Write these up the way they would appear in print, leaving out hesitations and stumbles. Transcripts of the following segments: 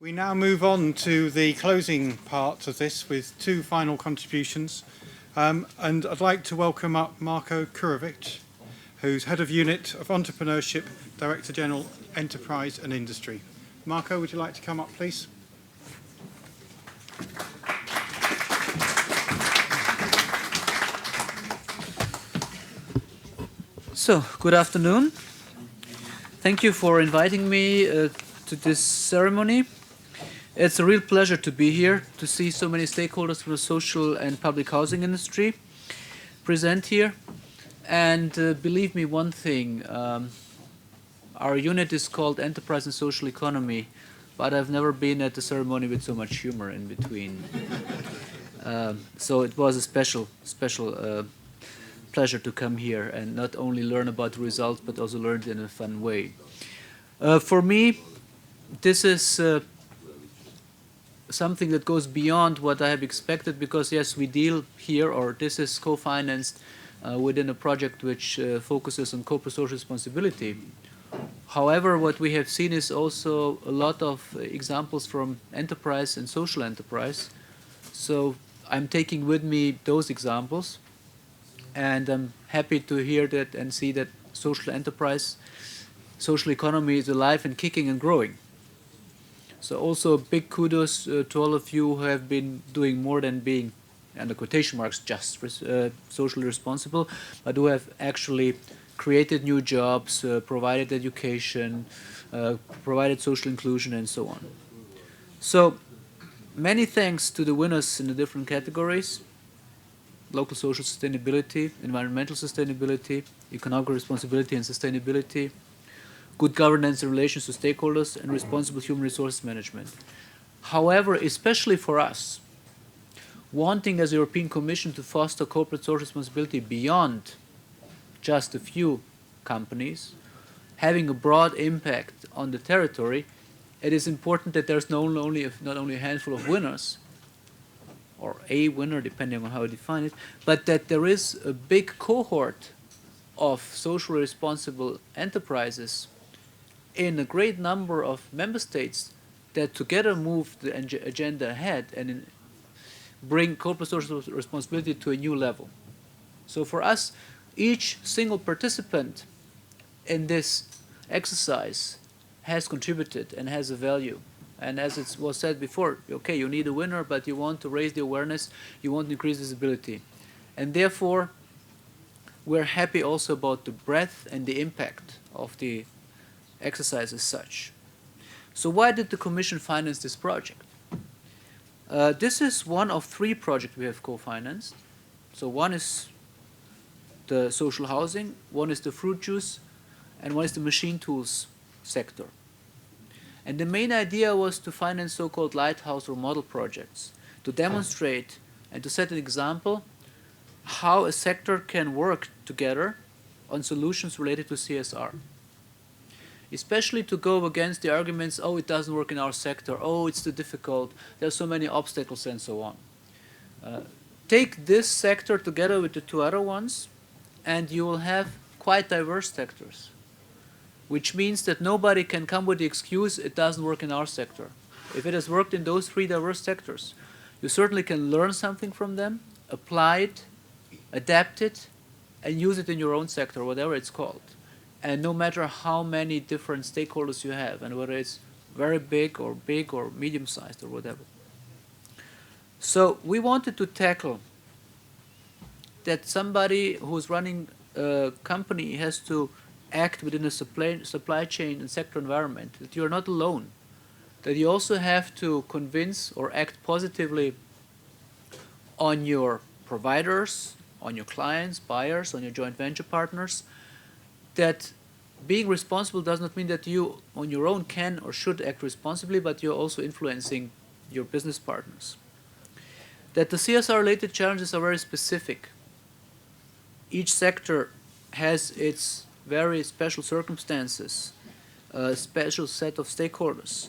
We now move on to the closing part of this with two final contributions. And I'd like to welcome up Marko Curavic, who's Head of Unit of Entrepreneurship, Director General, Enterprise and Industry. Marko, would you like to come up, please? So, good afternoon. Thank you for inviting me to this ceremony. It's a real pleasure to be here, to see so many stakeholders from the social and public housing industry present here. And believe me one thing, our unit is called Enterprise and Social Economy, but I've never been at a ceremony with so much humor in between. So it was a special pleasure to come here and not only learn about the results, but also learn it in a fun way. For me, this is something that goes beyond what I have expected, because yes, we deal here, or this is co-financed within a project which focuses on corporate social responsibility. However, what we have seen is also a lot of examples from enterprise and social enterprise. So I'm taking with me those examples, and I'm happy to hear that and see that social enterprise, social economy is alive and kicking and growing. So also big kudos to all of you who have been doing more than being, under quotation marks, just socially responsible, but who have actually created new jobs, provided education, provided social inclusion, and so on. So many thanks to the winners in the different categories: local social sustainability, environmental sustainability, economic responsibility and sustainability, good governance in relations to stakeholders, and responsible human resources management. However, especially for us, wanting as a European Commission to foster corporate social responsibility beyond just a few companies, having a broad impact on the territory, it is important that there's not only a handful of winners, or a winner, depending on how you define it, but that there is a big cohort of socially responsible enterprises in a great number of member states that together move the agenda ahead and bring corporate social responsibility to a new level. So for us, each single participant in this exercise has contributed and has a value. And as it was said before, okay, you need a winner, but you want to raise the awareness, you want to increase visibility. And therefore, we're happy also about the breadth and the impact of the exercise as such. So why did the Commission finance this project? This is one of three projects we have co-financed. So one is the social housing, one is the fruit juice, and one is the machine tools sector. And the main idea was to finance so-called lighthouse or model projects, to demonstrate and to set an example how a sector can work together on solutions related to CSR. Especially to go against the arguments, oh, it doesn't work in our sector, oh, it's too difficult, there's so many obstacles, and so on. Take this sector together with the two other ones, and you will have quite diverse sectors, which means that nobody can come with the excuse it doesn't work in our sector. If it has worked in those three diverse sectors, you certainly can learn something from them, apply it, adapt it, and use it in your own sector, whatever it's called. And no matter how many different stakeholders you have, and whether it's very big or medium-sized or whatever. So we wanted to tackle that somebody who's running a company has to act within a supply chain and sector environment, that you're not alone, that you also have to convince or act positively on your providers, on your clients, buyers, on your joint venture partners, that being responsible does not mean that you on your own can or should act responsibly, but you're also influencing your business partners. That the CSR-related challenges are very specific. Each sector has its very special circumstances, a special set of stakeholders,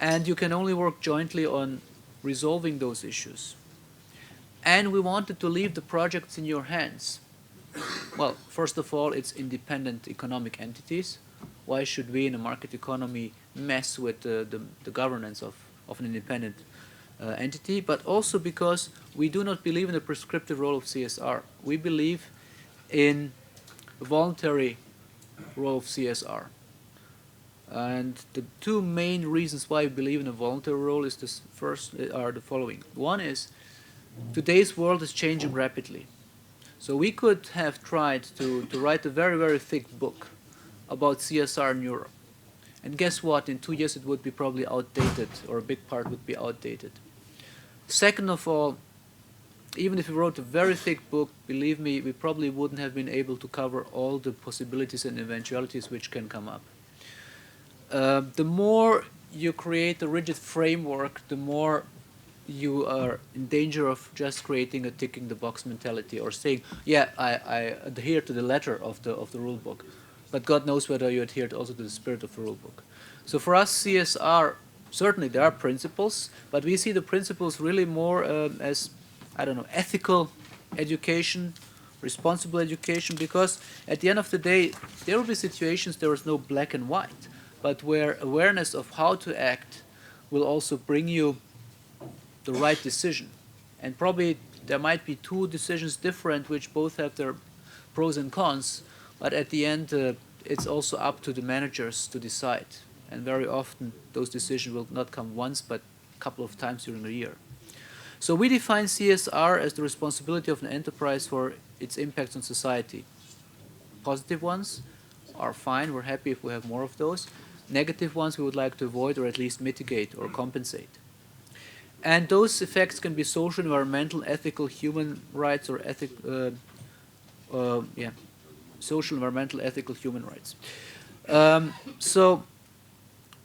and you can only work jointly on resolving those issues. And we wanted to leave the projects in your hands. Well, first of all, it's independent economic entities why should we in a market economy mess with the governance of an independent entity, but also because we do not believe in the prescriptive role of CSR. We believe in a voluntary role of CSR. And the two main reasons why we believe in a voluntary role is this first are the following. One is today's world is changing rapidly. So we could have tried to write a very, very thick book about CSR in Europe. And guess what? In 2 years it would be probably outdated, or a big part would be outdated. Second of all, even if we wrote a very thick book, believe me, we probably wouldn't have been able to cover all the possibilities and eventualities which can come up. The more you create a rigid framework, the more you are in danger of just creating a ticking the box mentality, or saying, yeah, I adhere to the letter of the rule book, but God knows whether you adhere also to the spirit of the rule book. So for us, CSR, certainly there are principles, but we see the principles really more as, I don't know, ethical education, responsible education, because at the end of the day, there will be situations there is no black and white, but where awareness of how to act will also bring you the right decision. And probably there might be two decisions different, which both have their pros and cons, but at the end it's also up to the managers to decide. And very often those decisions will not come once, but a couple of times during a year. So we define CSR as the responsibility of an enterprise for its impacts on society. Positive ones are fine, we're happy if we have more of those. Negative ones we would like to avoid, or at least mitigate or compensate. And those effects can be social, environmental, ethical, human rights, or social, environmental, ethical, human rights. So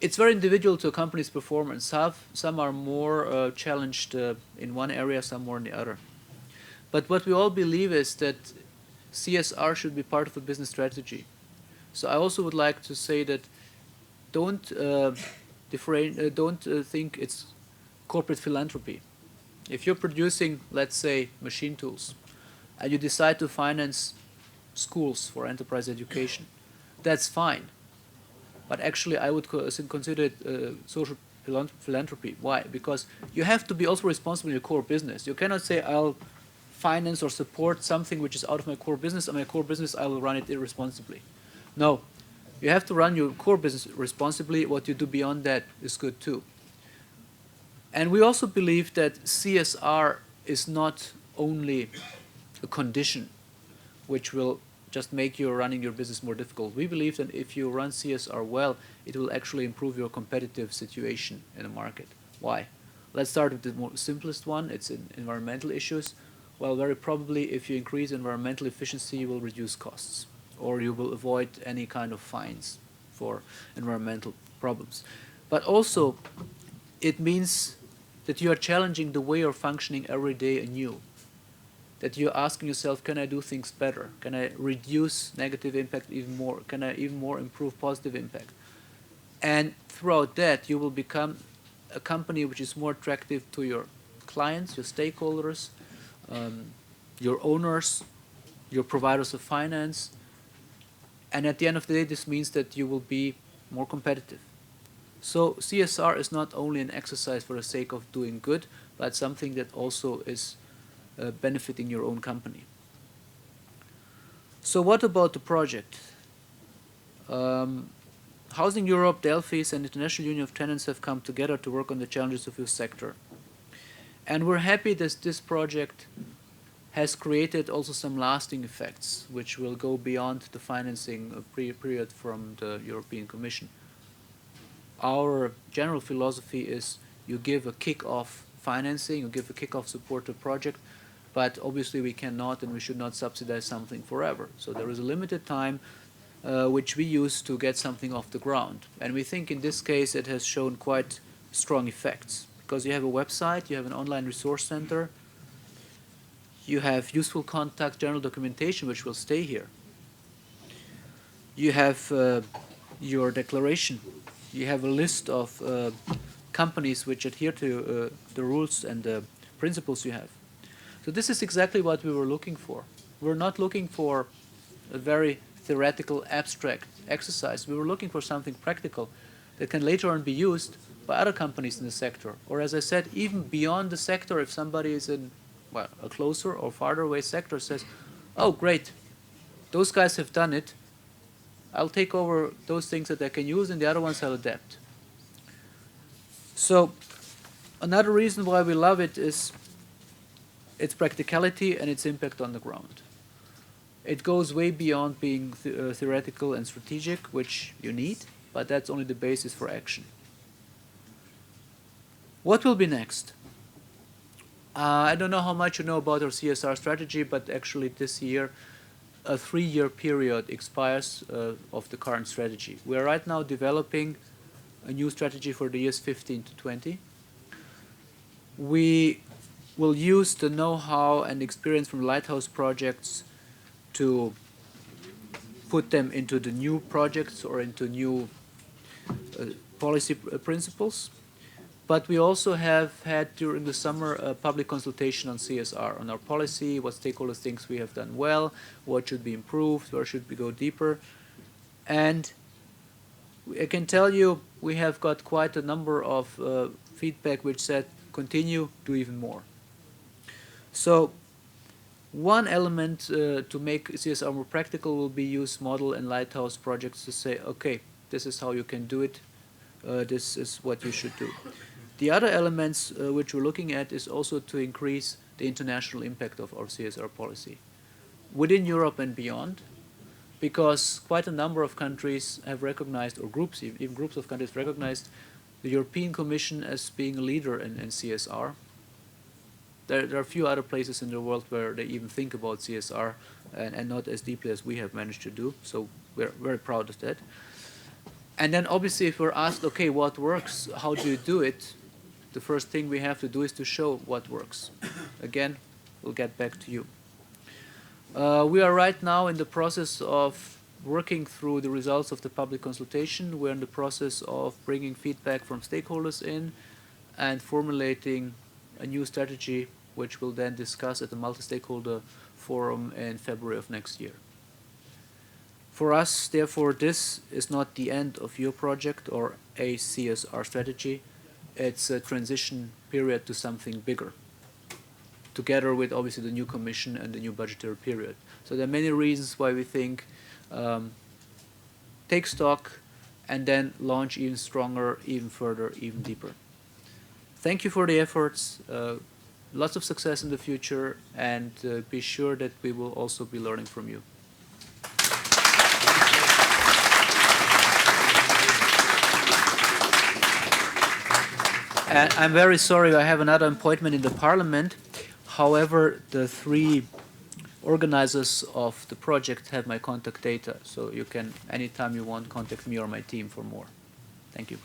it's very individual to a company's performance. Some are more challenged in one area, some more in the other. But what we all believe is that CSR should be part of a business strategy. So I also would like to say that don't think it's corporate philanthropy. If you're producing, let's say, machine tools, and you decide to finance schools for enterprise education, that's fine. But actually, I would consider it social philanthropy. Why? Because you have to be also responsible in your core business. You cannot say, I'll finance or support something which is out of my core business, and my core business, I will run it irresponsibly. No. You have to run your core business responsibly. What you do beyond that is good too. And we also believe that CSR is not only a condition which will just make you running your business more difficult. We believe that if you run CSR well, it will actually improve your competitive situation in the market. Why? Let's start with the simplest one. It's in environmental issues. Well, very probably if you increase environmental efficiency, you will reduce costs, or you will avoid any kind of fines for environmental problems. But also, it means that you are challenging the way you're functioning every day anew. That you're asking yourself, can I do things better? Can I reduce negative impact even more? Can I even more improve positive impact? And throughout that, you will become a company which is more attractive to your clients, your stakeholders, your owners, your providers of finance. And at the end of the day, this means that you will be more competitive. So CSR is not only an exercise for the sake of doing good, but something that also is benefiting your own company. So what about the project? Housing Europe, Delphis, and International Union of Tenants have come together to work on the challenges of your sector. And we're happy that this project has created also some lasting effects, which will go beyond the financing period from the European Commission. Our general philosophy is you give a kick-off financing, you give a kick-off support to a project, but obviously we cannot and we should not subsidize something forever. So there is a limited time which we use to get something off the ground. And we think in this case it has shown quite strong effects, because you have a website, you have an online resource center, you have useful contact, general documentation which will stay here. You have your declaration. You have a list of companies which adhere to the rules and the principles you have. So this is exactly what we were looking for. We're not looking for a very theoretical abstract exercise. We were looking for something practical that can later on be used by other companies in the sector. Or as I said, even beyond the sector, if somebody is in a closer or farther away sector says, oh great, those guys have done it, I'll take over those things that I can use and the other ones I'll adapt. So another reason why we love it is its practicality and its impact on the ground. It goes way beyond being theoretical and strategic, which you need, but that's only the basis for action. What will be next? I don't know how much you know about our CSR strategy, but actually this year a 3-year period expires of the current strategy. We are right now developing a new strategy for the years 15 to 20. We will use the know-how and experience from lighthouse projects to put them into the new projects or into new policy principles. But we also have had during the summer a public consultation on CSR, on our policy, what stakeholders think we have done well, what should be improved, where should we go deeper. And I can tell you we have got quite a number of feedback which said continue, do even more. So one element to make CSR more practical will be use model and lighthouse projects to say, okay, this is how you can do it, this is what you should do. The other elements which we're looking at is also to increase the international impact of our CSR policy within Europe and beyond, because quite a number of countries have recognized, or groups, even groups of countries recognized the European Commission as being a leader in CSR. There are a few other places in the world where they even think about CSR and not as deeply as we have managed to do, so we're very proud of that. And then obviously if we're asked, okay, what works, how do you do it? The first thing we have to do is to show what works. Again, we'll get back to you. We are right now in the process of working through the results of the public consultation. We're in the process of bringing feedback from stakeholders in and formulating a new strategy which we'll then discuss at the multi-stakeholder forum in February of next year. For us, therefore, this is not the end of your project or a CSR strategy. It's a transition period to something bigger, together with obviously the new commission and the new budgetary period. So there are many reasons why we think take stock and then launch even stronger, even further, even deeper. Thank you for the efforts. Lots of success in the future, and be sure that we will also be learning from you. I'm very sorry, I have another appointment in the Parliament. However, the 3 organizers of the project have my contact data, so you can, anytime you want, contact me or my team for more. Thank you.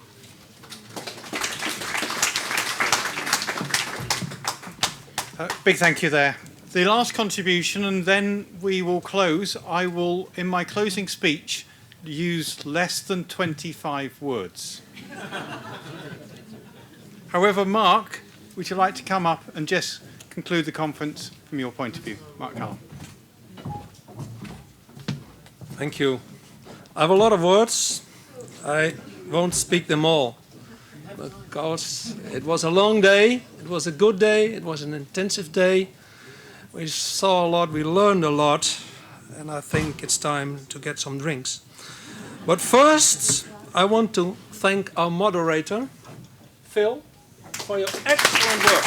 Big thank you there. The last contribution, and then we will close. I will, in my closing speech, use less than 25 words. However, Marc, would you like to come up and just conclude the conference from your point of view? Marc Calon. Thank you. I have a lot of words. I won't speak them all, because it was a long day, it was a good day, it was an intensive day. We saw a lot, we learned a lot, and I think it's time to get some drinks. But first, I want to thank our moderator, Phil, for your excellent work.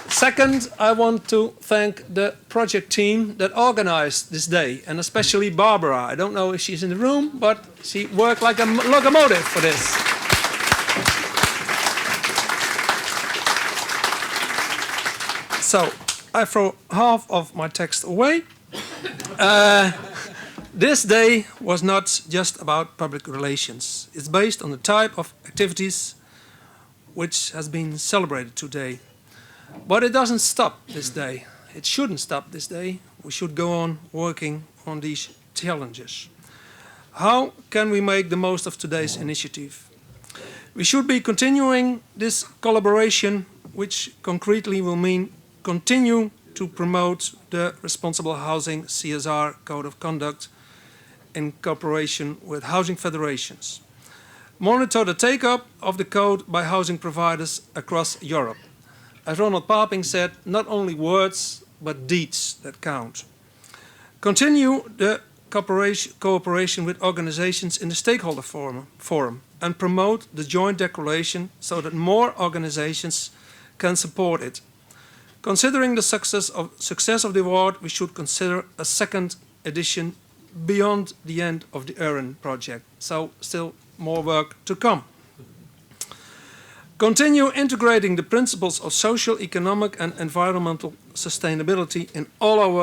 Second, I want to thank the project team that organized this day, and especially Barbara. I don't know if she's in the room, but she worked like a locomotive for this. So, I throw half of my text away. This day was not just about public relations. It's based on the type of activities which has been celebrated today. But it doesn't stop this day. It shouldn't stop this day. We should go on working on these challenges. How can we make the most of today's initiative? We should be continuing this collaboration which concretely will mean continue to promote the Responsible Housing CSR Code of Conduct in cooperation with housing federations. Monitor the take-up of the code by housing providers across Europe. As Ronald Paping said, not only words, but deeds that count. Continue the cooperation with organizations in the stakeholder forum and promote the joint declaration so that more organizations can support it. Considering the success of the award, we should consider a second edition beyond the end of the ERIN project. So still more work to come. Continue integrating the principles of social, economic and environmental sustainability in all our